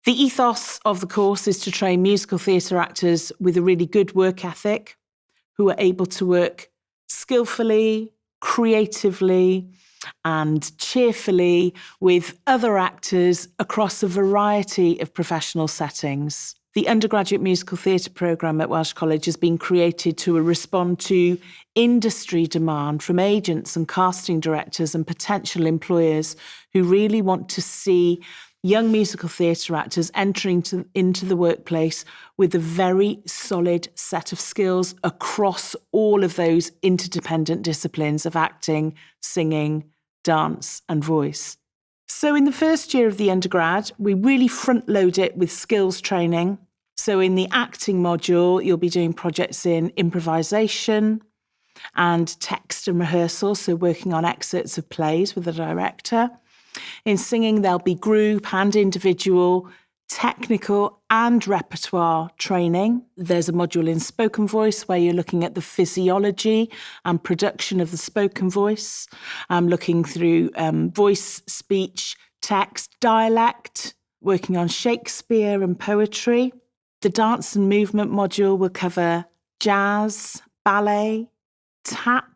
The ethos of the course is to train musical theatre actors with a really good work ethic, who are able to work skillfully, creatively, and cheerfully with other actors across a variety of professional settings. The undergraduate musical theatre programme at Welsh College has been created to respond to industry demand from agents and casting directors and potential employers who really want to see young musical theatre actors entering into the workplace with a very solid set of skills across all of those interdependent disciplines of acting, singing, dance and voice. So in the first year of the undergrad, we really front load it with skills training. So in the acting module, you'll be doing projects in improvisation and text and rehearsal, so working on excerpts of plays with the director. In singing, there'll be group and individual, technical and repertoire training. There's a module in spoken voice where you're looking at the physiology and production of the spoken voice, looking through voice, speech, text, dialect, working on Shakespeare and poetry. The dance and movement module will cover jazz, ballet, tap,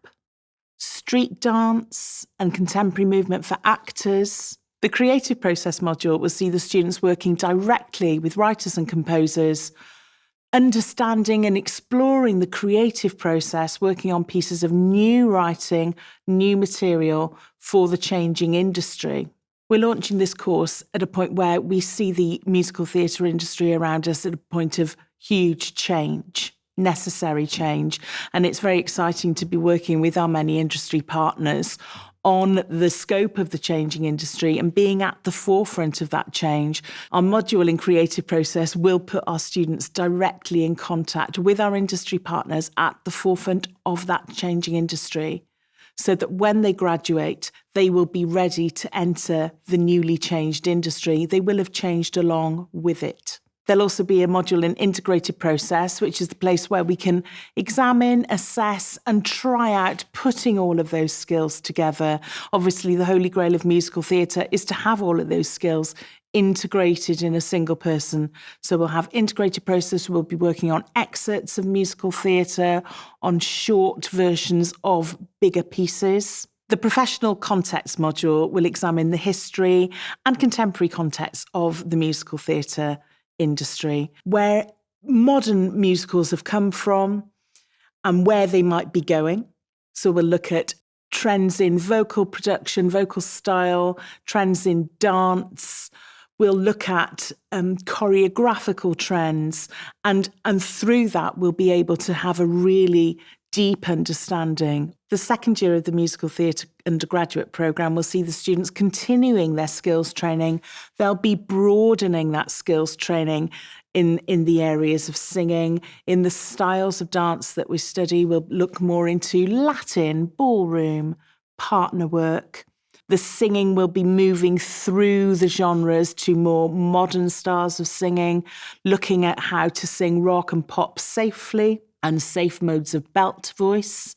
street dance and contemporary movement for actors. The creative process module will see the students working directly with writers and composers, understanding and exploring the creative process, working on pieces of new writing, new material for the changing industry. We're launching this course at a point where we see the musical theatre industry around us at a point of huge change. Necessary change. And it's very exciting to be working with our many industry partners on the scope of the changing industry and being at the forefront of that change. Our module in creative process will put our students directly in contact with our industry partners at the forefront of that changing industry, so that when they graduate, they will be ready to enter the newly changed industry. They will have changed along with it. There'll also be a module in integrated process, which is the place where we can examine, assess and try out putting all of those skills together. Obviously, the holy grail of musical theatre is to have all of those skills integrated in a single person. So we'll have integrated process. We'll be working on excerpts of musical theatre, on short versions of bigger pieces. The professional context module will examine the history and contemporary context of the musical theatre industry, where modern musicals have come from and where they might be going. So we'll look at trends in vocal production, vocal style, trends in dance. We'll look at choreographical trends, and through that we'll be able to have a really deep understanding. The second year of the musical theatre undergraduate programme will see the students continuing their skills training. They'll be broadening that skills training in the areas of singing. In the styles of dance that we study, we'll look more into Latin, ballroom, partner work. The singing will be moving through the genres to more modern styles of singing, looking at how to sing rock and pop safely and safe modes of belt voice.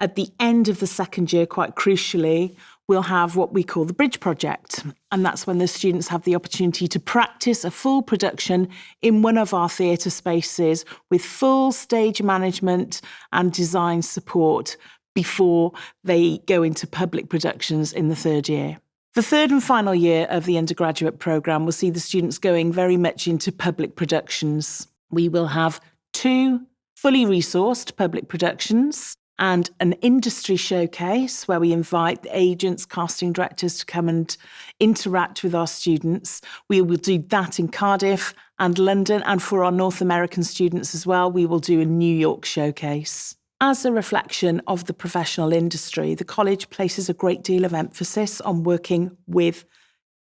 At the end of the second year, quite crucially, we'll have what we call the Bridge Project. And that's when the students have the opportunity to practice a full production in one of our theatre spaces with full stage management and design support before they go into public productions in the third year. The third and final year of the undergraduate programme will see the students going very much into public productions. We will have 2 fully resourced public productions and an industry showcase where we invite the agents, casting directors to come and interact with our students. We will do that in Cardiff and London, and for our North American students as well, we will do a New York showcase. As a reflection of the professional industry, the college places a great deal of emphasis on working with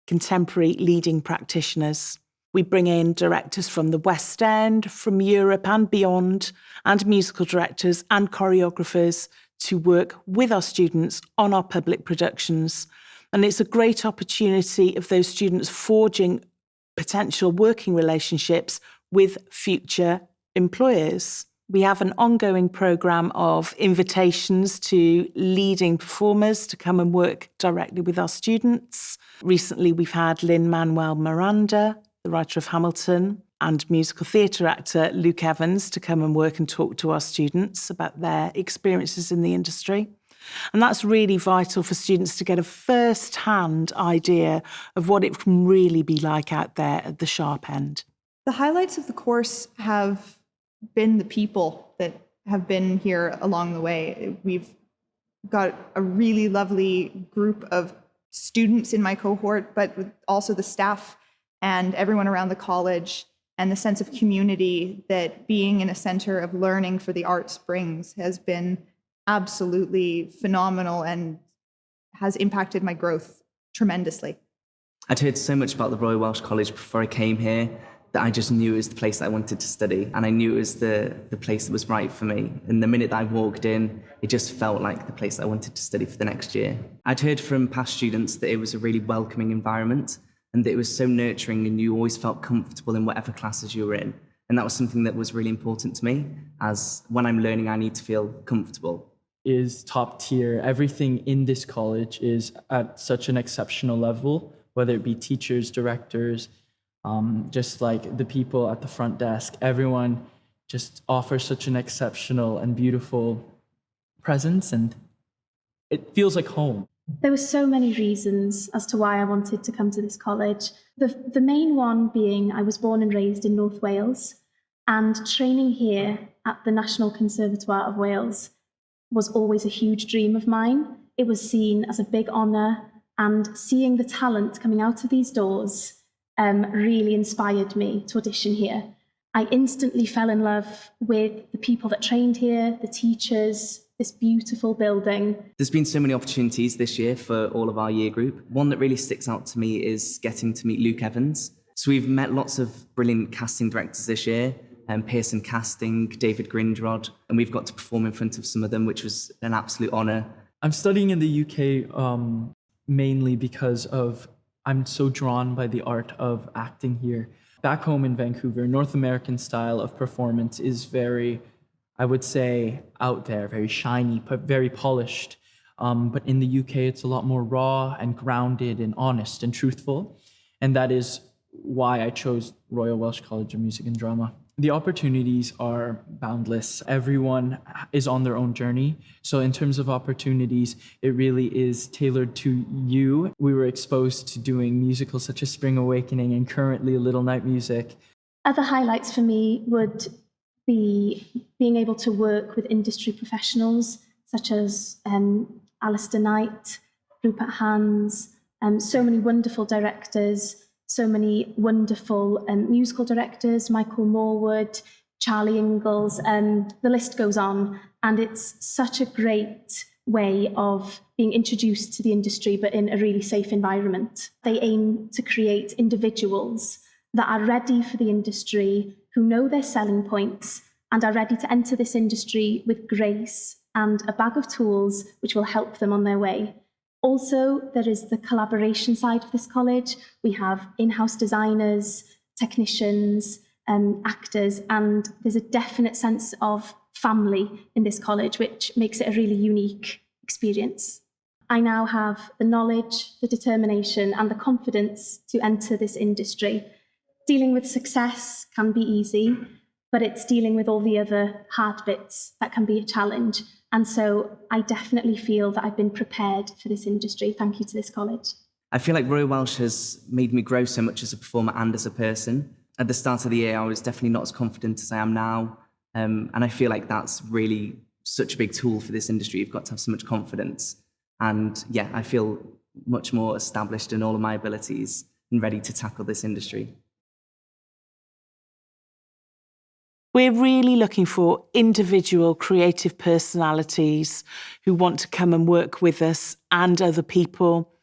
contemporary leading practitioners. We bring in directors from the West End, from Europe and beyond, and musical directors and choreographers to work with our students on our public productions. And it's a great opportunity of those students forging potential working relationships with future employers. We have an ongoing programme of invitations to leading performers to come and work directly with our students. Recently, we've had Lin-Manuel Miranda, the writer of Hamilton, and musical theatre actor Luke Evans to come and work and talk to our students about their experiences in the industry. And that's really vital for students to get a first-hand idea of what it can really be like out there at the sharp end. The highlights of the course have been the people that have been here along the way. We've got a really lovely group of students in my cohort, but also the staff and everyone around the college, and the sense of community that being in a center of learning for the arts brings has been absolutely phenomenal and has impacted my growth tremendously. I'd heard so much about the Royal Welsh College before I came here that I just knew it was the place that I wanted to study, and I knew it was the place that was right for me. And the minute that I walked in, it just felt like the place that I wanted to study for the next year. I'd heard from past students that it was a really welcoming environment and that it was so nurturing and you always felt comfortable in whatever classes you were in. And that was something that was really important to me, as when I'm learning, I need to feel comfortable. Is top tier. Everything in this college is at such an exceptional level, whether it be teachers, directors, just like the people at the front desk. Everyone just offers such an exceptional and beautiful presence, and it feels like home. There were so many reasons as to why I wanted to come to this college. The main one being I was born and raised in North Wales, and training here at the National Conservatoire of Wales was always a huge dream of mine. It was seen as a big honour, and seeing the talent coming out of these doors really inspired me to audition here. I instantly fell in love with the people that trained here, the teachers, this beautiful building. There's been so many opportunities this year for all of our year group. One that really sticks out to me is getting to meet Luke Evans. So we've met lots of brilliant casting directors this year, Pearson Casting, David Grindrod, and we've got to perform in front of some of them, which was an absolute honour. I'm studying in the UK mainly because I'm so drawn by the art of acting here. Back home in Vancouver, North American style of performance is very, I would say, out there, very shiny, but very polished. But in the UK, it's a lot more raw and grounded and honest and truthful. And that is why I chose Royal Welsh College of Music and Drama. The opportunities are boundless. Everyone is on their own journey. So in terms of opportunities, it really is tailored to you. We were exposed to doing musicals such as Spring Awakening and currently Little Night Music. Other highlights for me would be being able to work with industry professionals such as Alistair Knight, Rupert Hans, so many wonderful directors, so many wonderful musical directors, Michael Morwood, Charlie Ingalls, the list goes on. And it's such a great way of being introduced to the industry, but in a really safe environment. They aim to create individuals that are ready for the industry, who know their selling points, and are ready to enter this industry with grace and a bag of tools which will help them on their way. Also, there is the collaboration side of this college. We have in-house designers, technicians, actors, and there's a definite sense of family in this college, which makes it a really unique experience. I now have the knowledge, the determination, and the confidence to enter this industry. Dealing with success can be easy, but it's dealing with all the other hard bits that can be a challenge. And so I definitely feel that I've been prepared for this industry. Thank you to this college. I feel like Royal Welsh has made me grow so much as a performer and as a person. At the start of the year, I was definitely not as confident as I am now. And I feel like that's really such a big tool for this industry. You've got to have so much confidence. And yeah, I feel much more established in all of my abilities and ready to tackle this industry. We're really looking for individual creative personalities who want to come and work with us and other people,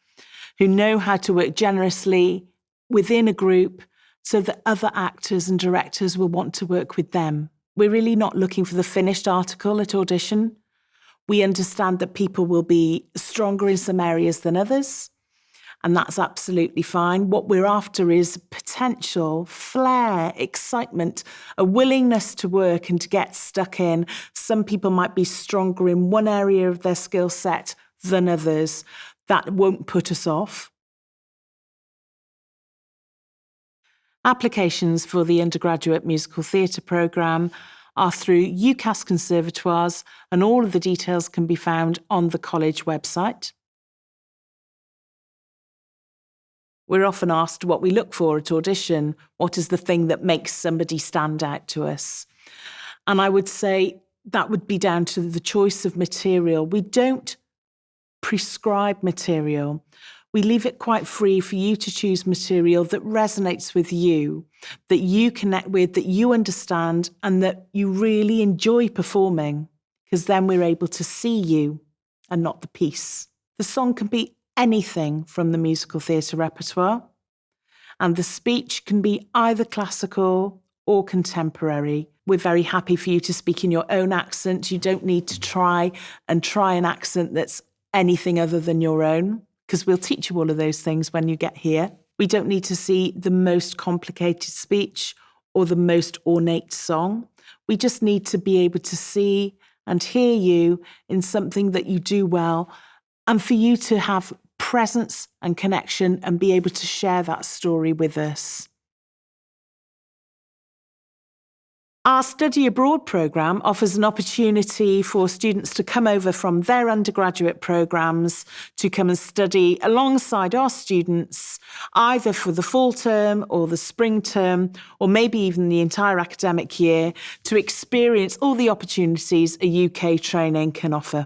who know how to work generously within a group so that other actors and directors will want to work with them. We're really not looking for the finished article at audition. We understand that people will be stronger in some areas than others, and that's absolutely fine. What we're after is potential, flair, excitement, a willingness to work and to get stuck in. Some people might be stronger in one area of their skill set than others. That won't put us off. Applications for the undergraduate musical theatre programme are through UCAS Conservatoires, and all of the details can be found on the college website. We're often asked what we look for at audition. What is the thing that makes somebody stand out to us? And I would say that would be down to the choice of material. We don't prescribe material. We leave it quite free for you to choose material that resonates with you, that you connect with, that you understand, and that you really enjoy performing, because then we're able to see you and not the piece. The song can be anything from the musical theatre repertoire, and the speech can be either classical or contemporary. We're very happy for you to speak in your own accent. You don't need to try an accent that's anything other than your own, because we'll teach you all of those things when you get here. We don't need to see the most complicated speech or the most ornate song. We just need to be able to see and hear you in something that you do well, and for you to have presence and connection and be able to share that story with us. Our study abroad programme offers an opportunity for students to come over from their undergraduate programmes to come and study alongside our students, either for the fall term or the spring term, or maybe even the entire academic year, to experience all the opportunities a UK training can offer.